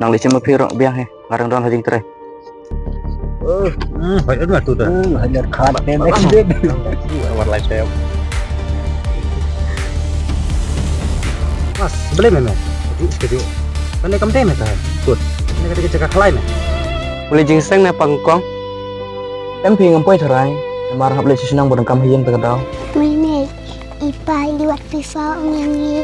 nang licin mapiro biang he ngarang don hajing tere phải ấn vào tụt rồi. Hajar khat ne next day. War live saya. Mas, beli mana? Studio. Kan kam teh meta. Tut. Ini kata cakap lain. boleh jingseng na pangkong em pi ngampoi therai mar hab le sinang bodang kam hiyeng ta dau Mimi, ipa liwat pisau nyanyi.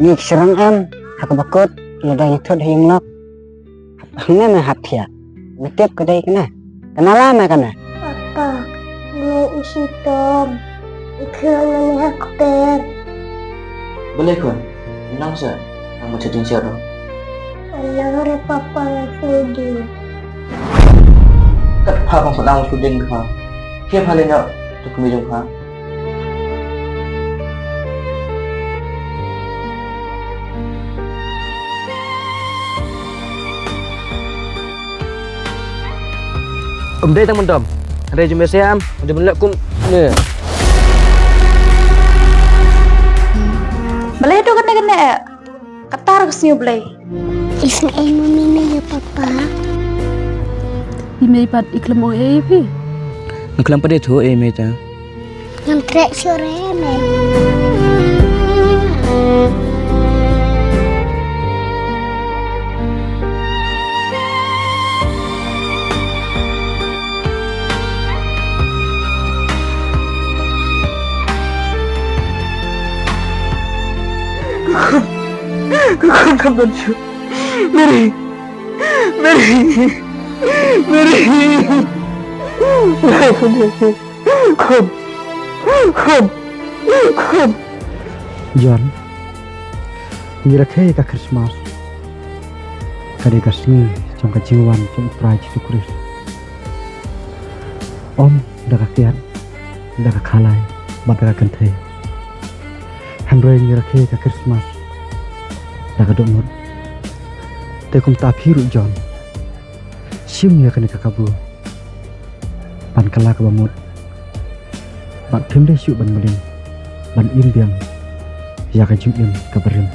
Ni serang am, hak bakut, ladang itu dah yang lok. Hanya na hapia. Metep kedai kena. Kenalan na kana. Papa, ini isi tom. Ikhlas ini hak per. boleh kon nang sa nang mo chating siya do Allah re papa yang sedih. kat ha pang sadang suding ka kia phale na tu kumi jong ha đây tăng mình đầm đây chúng mình xem chúng mình lại cũng nè Balai itu kena ketar kesini balai. Isna ilmu Mimi ya papa. Ime ipat iklim OE pi. ngaklam pada tu meta Yang trek sore me. Come on, Mary, Mary, come. John. Ni rakhe ka Christmas. Kade ka sini trong ka jiwan trong prai Yesus Kristus. Om dah ka kiat, dah ka khalai, bat ka kenthe. Hamre ni rakhe ka Christmas. Dah ka domot. Te kum ta phiru John. Sim ya kane ka kabu. Pan kala ka bamut. Bat phim dai su ban melin. Ban im biang. Ya ka ju im ka berim.